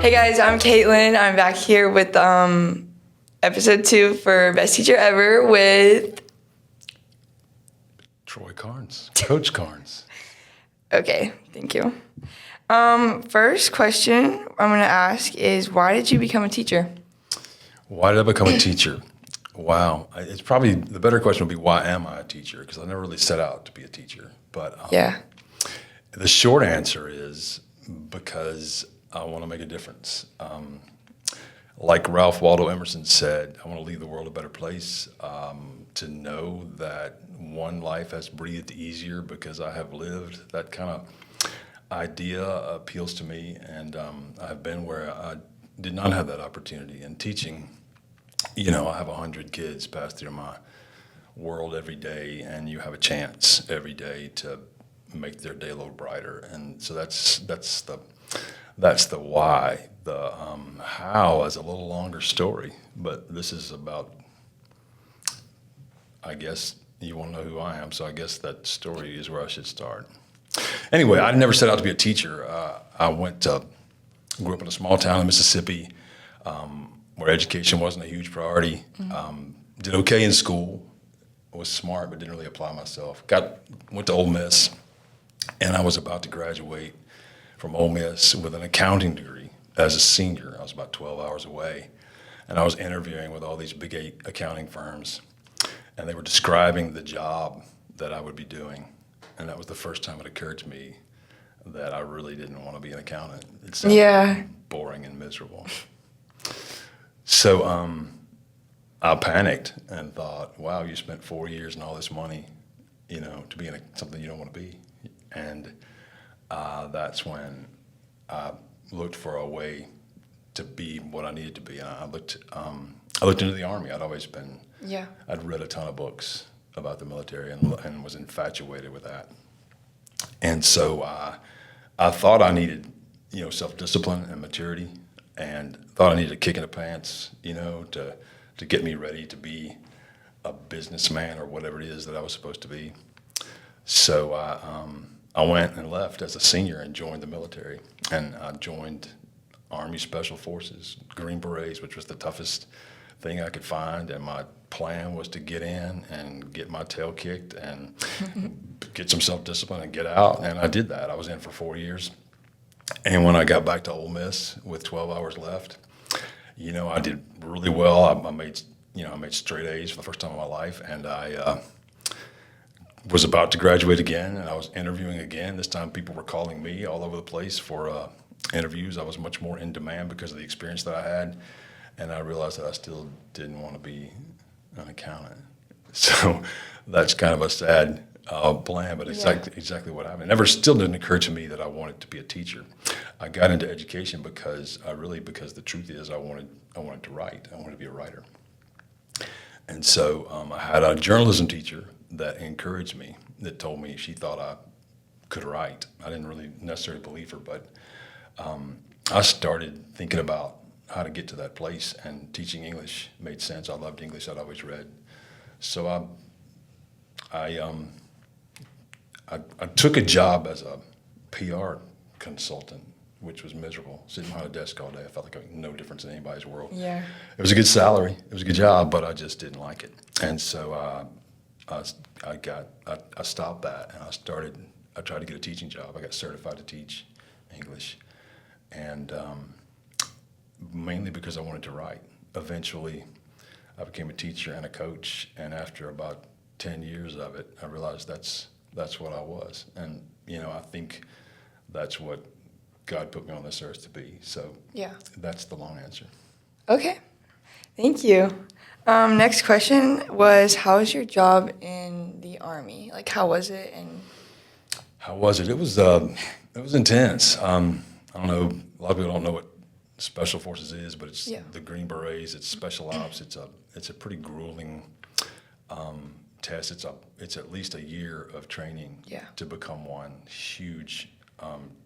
Hey guys, I'm Katelyn. I'm back here with episode 2 for Best Teacher Ever with Troy Carnes, Coach Carnes. Okay, thank you. First question I'm going to ask is, why did you become a teacher? Why did I become a teacher? Wow, it's probably the better question would be, why am I a teacher? Because I never really set out to be a teacher. But Yeah. the short answer is because I want to make a difference. Like Ralph Waldo Emerson said, I want to leave the world a better place, to know that one life has breathed easier because I have lived. That kind of idea appeals to me, and I've been where I did not have that opportunity. And teaching, I have 100 kids pass through my world every day, and you have a chance every day to make their day a little brighter. And so that's the why. The how is a little longer story, but this is about, I guess you want to know who I am, so I guess that story is where I should start. Anyway, I never set out to be a teacher. I grew up in a small town in Mississippi, where education wasn't a huge priority. Did okay in school, was smart, but didn't really apply myself. Went to Ole Miss, and I was about to graduate from Ole Miss with an accounting degree as a senior. I was about 12 hours away, and I was interviewing with all these big 8 accounting firms, and they were describing the job that I would be doing, and that was the first time it occurred to me that I really didn't want to be an accountant. It sounded boring and miserable. So I panicked and thought, wow, you spent 4 years and all this money, to be in something you don't want to be. And that's when I looked for a way to be what I needed to be. And I looked into the Army. I'd read a ton of books about the military and was infatuated with that. And so I thought I needed, self-discipline and maturity, and thought I needed a kick in the pants, to get me ready to be a businessman or whatever it is that I was supposed to be. So I went and left as a senior and joined the military, and I joined Army Special Forces, Green Berets, which was the toughest thing I could find, and my plan was to get in and get my tail kicked and get some self-discipline and get out, and I did that. I was in for 4 years, and when I got back to Ole Miss with 12 hours left, I did really well. I made straight A's for the first time in my life, and I was about to graduate again, and I was interviewing again. This time people were calling me all over the place for interviews. I was much more in demand because of the experience that I had, and I realized that I still didn't want to be an accountant. So that's kind of a sad plan, but exactly what happened. It still didn't occur to me that I wanted to be a teacher. I got into education because the truth is I wanted to write. I wanted to be a writer. And so I had a journalism teacher that encouraged me, that told me she thought I could write. I didn't really necessarily believe her, but I started thinking about how to get to that place, and teaching English made sense. I loved English. I'd always read. So I took a job as a PR consultant, which was miserable. Sitting behind a desk all day, I felt like I had no difference in anybody's world. Yeah. It was a good salary. It was a good job, but I just didn't like it. And so I stopped that, and I tried to get a teaching job. I got certified to teach English, and mainly because I wanted to write. Eventually, I became a teacher and a coach, and after about 10 years of it, I realized that's what I was. And, I think that's what God put me on this earth to be. So that's the long answer. Okay, thank you. Next question was, how was your job in the Army? Like, how was it? How was it? It was intense. I don't know. A lot of people don't know what Special Forces is, but it's the Green Berets. It's special ops. It's a pretty grueling test. It's at least a year of training to become one. Huge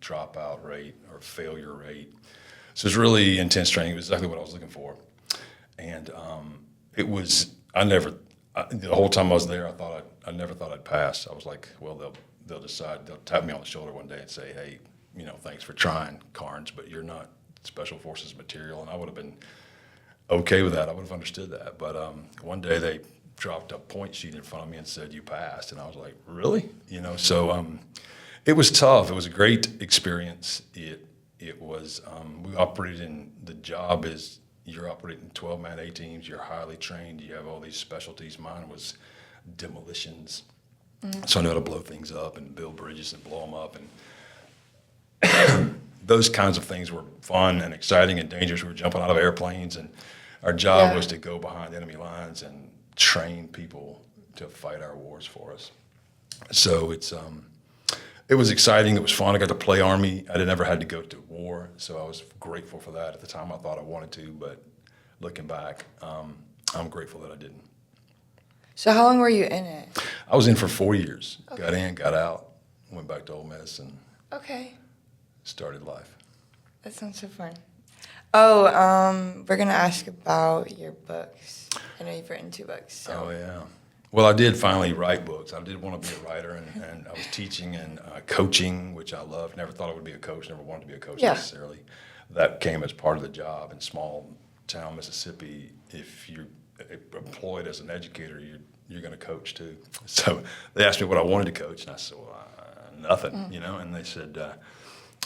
dropout rate or failure rate. So it's really intense training. It was exactly what I was looking for, and it was. The whole time I was there, I never thought I'd pass. I was like, well, they'll decide. They'll tap me on the shoulder one day and say, hey, thanks for trying, Carnes, but you're not special forces material, and I would have been okay with that. I would have understood that. But one day they dropped a point sheet in front of me and said, "You passed," and I was like, "Really?" So it was tough. It was a great experience. It was we operated in the job is you're operating 12-man A teams. You're highly trained. You have all these specialties. Mine was demolitions, so I know how to blow things up and build bridges and blow them up and those kinds of things were fun and exciting and dangerous. We were jumping out of airplanes, and our job was to go behind enemy lines and train people to fight our wars for us. So it was exciting. It was fun. I got to play Army. I never had to go to war, so I was grateful for that. At the time, I thought I wanted to, but looking back, I'm grateful that I didn't. So how long were you in it? I was in for 4 years. Okay. Got in, got out, went back to Ole Miss, and Okay. started life. That sounds so fun. Oh, we're going to ask about your books. I know you've written 2 books. So. Oh, yeah. Well, I did finally write books. I did want to be a writer, and I was teaching and coaching, which I loved. Never thought I would be a coach, never wanted to be a coach necessarily. That came as part of the job. In small town Mississippi, if you're employed as an educator, you're going to coach too. So they asked me what I wanted to coach, and I said, well, nothing, and they said,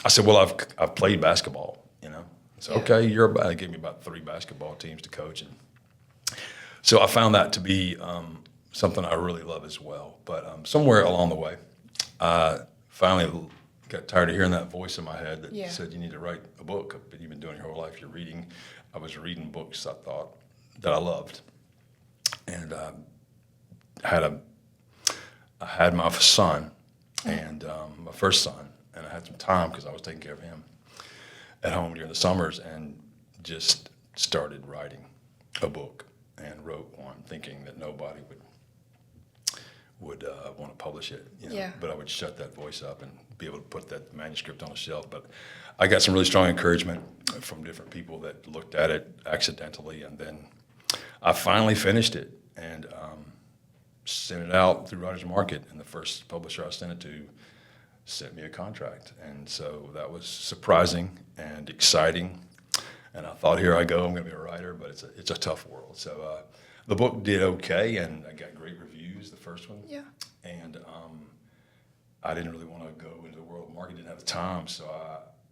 I said, well, I've played basketball, So, okay, they gave me about 3 basketball teams to coach. And so I found that to be something I really love as well. But somewhere along the way, I finally got tired of hearing that voice in my head that said, you need to write a book. But you've been doing your whole life, you're reading. I was reading books I thought that I loved. And I had my son, and my first son, and I had some time because I was taking care of him at home during the summers, and just started writing a book and wrote one, thinking that nobody would want to publish it. But I would shut that voice up and be able to put that manuscript on a shelf. But I got some really strong encouragement from different people that looked at it accidentally, and then I finally finished it and sent it out through Writers Market, and the first publisher I sent it to sent me a contract. And so that was surprising and exciting. And I thought, here I go, I'm going to be a writer, but it's a tough world. So the book did okay, and I got great reviews, the first one. Yeah. And I didn't really want to go into the world of marketing, didn't have the time, so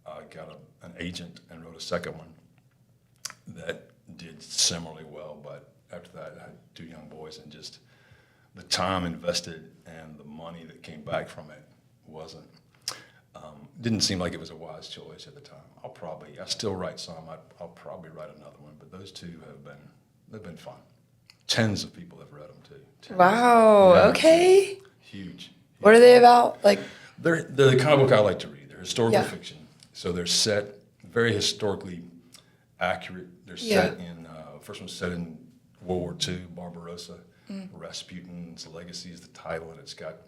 I got an agent and wrote a second one that did similarly well. But after that, I had 2 young boys, and just the time invested and the money that came back from it didn't seem like it was a wise choice at the time. I still write some. I'll probably write another one, but those 2 they've been fun. Tens of people have read them too. Tens. Wow. Yeah, Okay. Huge. What are they about? Like, they're the kind of book I like to read. They're historical fiction, so they're set very historically accurate. They're set in first one's set in World War II, Barbarossa. Rasputin's legacy is the title, and it's got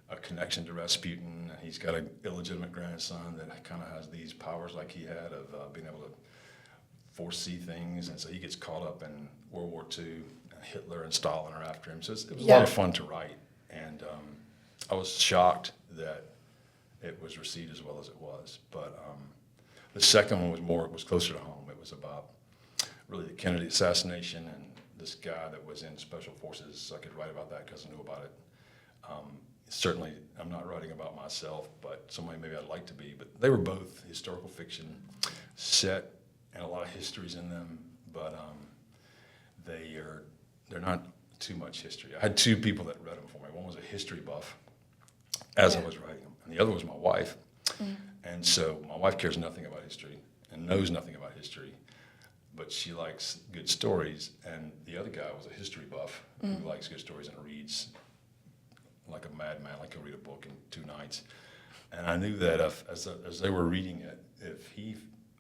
a connection to Rasputin. He's got an illegitimate grandson that kind of has these powers like he had of being able to foresee things, and so he gets caught up in World War II. Hitler and Stalin are after him, so it was a lot of fun to write, and I was shocked that it was received as well as it was. But the second one was closer to home. It was about really the Kennedy assassination and this guy that was in special forces, so I could write about that because I knew about it. Certainly, I'm not writing about myself, but somebody maybe I'd like to be. But they were both historical fiction, set, and a lot of histories in them. But they're not too much history. I had 2 people that read them for me. One was a history buff, as I was writing them, and the other was my wife. And so my wife cares nothing about history and knows nothing about history, but she likes good stories. And the other guy was a history buff who likes good stories and reads like a madman, like he'll read a book in 2 nights. And I knew that as they were reading it, if he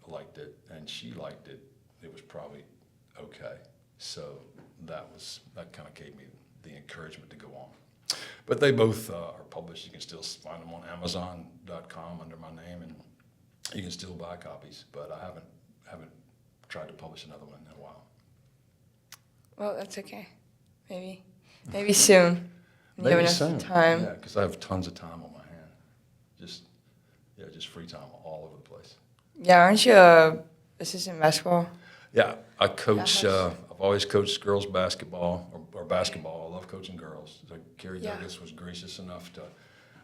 liked it and she liked it, it was probably okay. So that kind of gave me the encouragement to go on. But they both are published. You can still find them on Amazon.com under my name, and you can still buy copies. But I haven't tried to publish another one in a while. well, that's okay. Maybe soon. When you have enough time. Yeah, because I have tons of time on my hand. Just free time all over the place. Yeah, aren't you a assistant basketball? Yeah, I coach. Yes. I've always coached girls basketball or basketball. I love coaching girls. So Carrie Yeah. Douglas was gracious enough to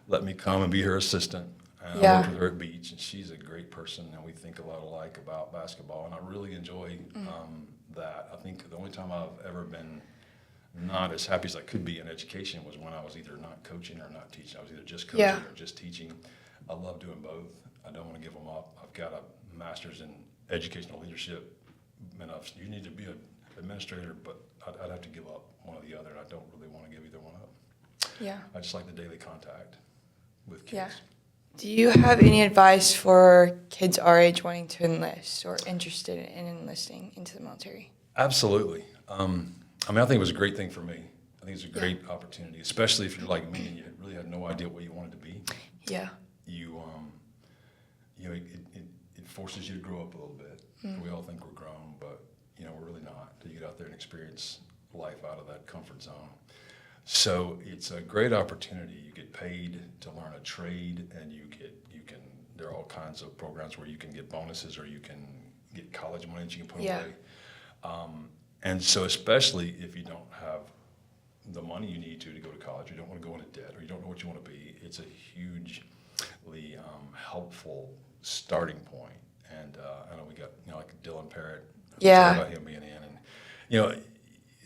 let me come and be her assistant. And I Yeah. worked with her at Beach, and she's a great person, and we think a lot alike about basketball. And I really enjoy that. I think the only time I've ever been not as happy as I could be in education was when I was either not coaching or not teaching. I was either just coaching Yeah. or just teaching. I love doing both. I don't want to give them up. I've got a master's in educational leadership, and you need to be an administrator, but I'd have to give up one or the other, and I don't really want to give either one up. Yeah. I just like the daily contact with kids. Yeah. Do you have any advice for kids our age wanting to enlist or interested in enlisting into the military? Absolutely. I think it was a great thing for me. I think it's a great opportunity, especially if you're like me and you really had no idea what you wanted to be. Yeah. It forces you to grow up a little bit. We all think we're grown, but we're really not. You get out there and experience life out of that comfort zone. So it's a great opportunity. You get paid to learn a trade, and there are all kinds of programs where you can get bonuses or you can get college money that you can put away. And so especially if you don't have the money you need to go to college, you don't want to go into debt, or you don't know what you want to be, it's a hugely helpful starting point. And I know we got like Dylan Parrott. Yeah. About him being in, and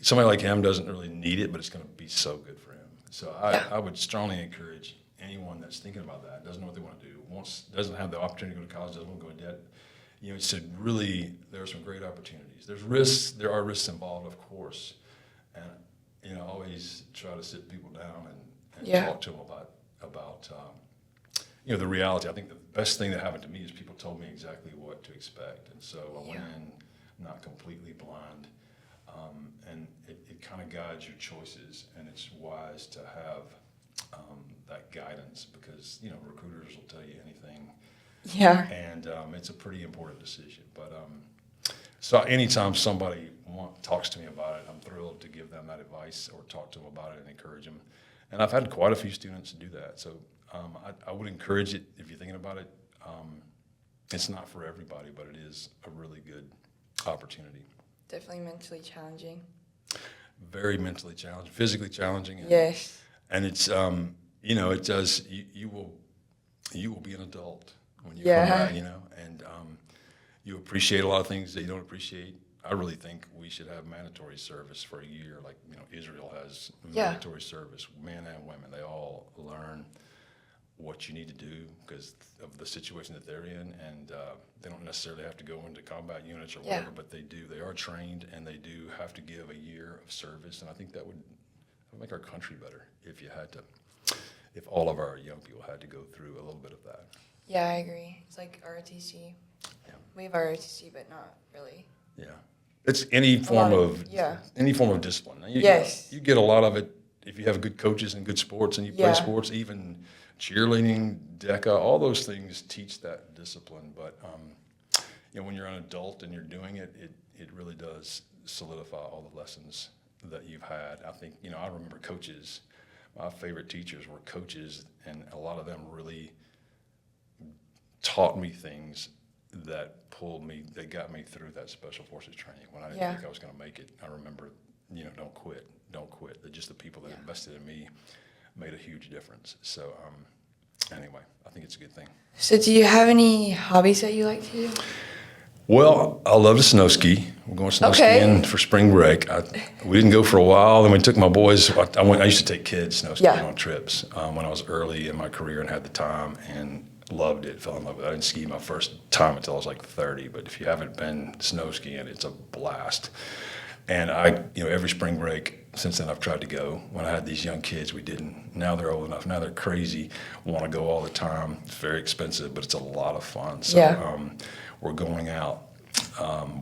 somebody like him doesn't really need it, but it's going to be so good for him. So I would strongly encourage anyone that's thinking about that, doesn't know what they want to do, doesn't have the opportunity to go to college, doesn't want to go into debt. There are some great opportunities. There's risks. There are risks involved, of course, and always try to sit people down and talk to them about the reality. I think the best thing that happened to me is people told me exactly what to expect, and so I went in not completely blind, and it kind of guides your choices, and it's wise to have that guidance because recruiters will tell you anything. Yeah. And it's a pretty important decision. But so anytime somebody talks to me about it, I'm thrilled to give them that advice or talk to them about it and encourage them. And I've had quite a few students do that. So I would encourage it if you're thinking about it. It's not for everybody, but it is a really good opportunity. Definitely mentally challenging. Very mentally challenging, physically challenging. Yes. And it's, it does, you will be an adult when you come back, and you appreciate a lot of things that you don't appreciate. I really think we should have mandatory service for a year, like Israel has mandatory service. Men and women, they all learn what you need to do because of the situation that they're in, and they don't necessarily have to go into combat units or whatever, but they do. They are trained, and they do have to give a year of service, and I think that would make our country better if all of our young people had to go through a little bit of that. Yeah, I agree. It's like ROTC. Yeah. We have ROTC, but not really. Yeah. It's any form of discipline. Now, you get a lot of it if you have good coaches and good sports and you play sports, even cheerleading, DECA, all those things teach that discipline. But when you're an adult and you're doing it, it really does solidify all the lessons that you've had. I think, I remember coaches. My favorite teachers were coaches, and a lot of them really taught me things that they got me through that special forces training when I didn't think I was going to make it. I remember, don't quit. Just the people that invested in me made a huge difference. So anyway, I think it's a good thing. So do you have any hobbies that you like to do? Well, I love to snow ski. We're going snow skiing for spring break. We didn't go for a while. Then we took my boys. I used to take kids snow skiing on trips when I was early in my career and had the time and loved it, fell in love with it. I didn't ski my first time until I was like 30, but if you haven't been snow skiing, it's a blast. And every spring break since then I've tried to go. When I had these young kids, we didn't. Now they're old enough. Now they're crazy, want to go all the time. It's very expensive, but it's a lot of fun. So we're going out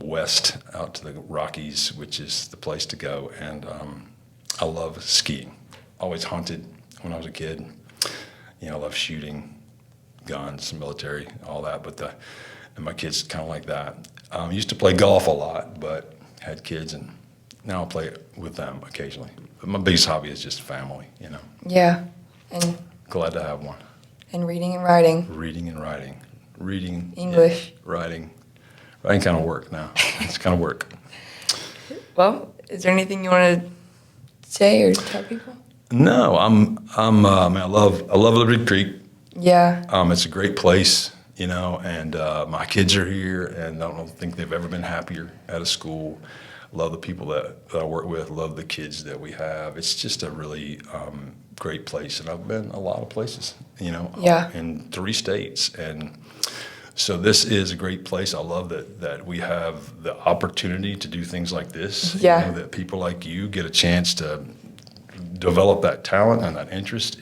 west, out to the Rockies, which is the place to go. And I love skiing. Always hunted when I was a kid. I love shooting, guns, military, all that. And my kids kind of like that. Used to play golf a lot, but had kids, and now I play with them occasionally. But my biggest hobby is just family, Yeah. And glad to have one. and reading and writing. Reading and writing. reading, English. yeah, writing. Writing kind of work now. It's kind of work. Well, is there anything you want to say or tell people? No, man, I love Liberty Creek. Yeah. It's a great place, you know, and my kids are here, and I don't think they've ever been happier at a school. Love the people that I work with, love the kids that we have. It's just a really great place, and I've been a lot of places, you know, Yeah. in 3 states, and so this is a great place. I love that we have the opportunity to do things like this. Yeah. You know, that people like you get a chance to develop that talent and that interest.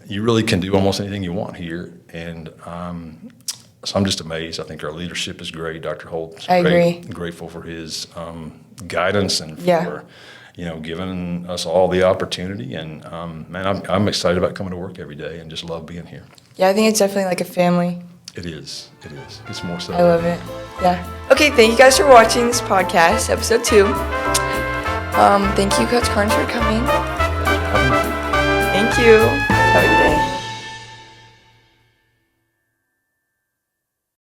You really can do almost anything you want here, and so I'm just amazed. I think our leadership is great. Dr. Holt's I great. agree. Grateful for his guidance and for Yeah. you know, giving us all the opportunity. And man, I'm excited about coming to work every day and just love being here. Yeah, I think it's definitely like a family. It is. It is. It's more so. I love it. Yeah. Okay, thank you guys for watching this podcast, episode 2. Thank you, Coach Carnes, for coming. Thank you. Have a good